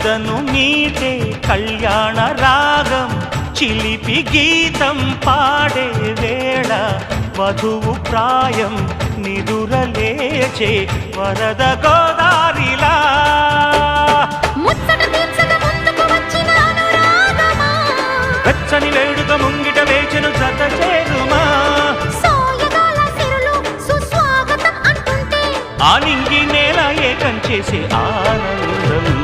ఎదను మీటే కళ్యాణ రాగం చిలిపి గీతం పాడే వేళ వధువు ప్రాయం నిదురలేచే వరద గోదారిలా వెచ్చని వేడుక ముంగిట వేచెను జత చేరుమా ఆ నింగి నేల ఏకం చేసే ఆనందం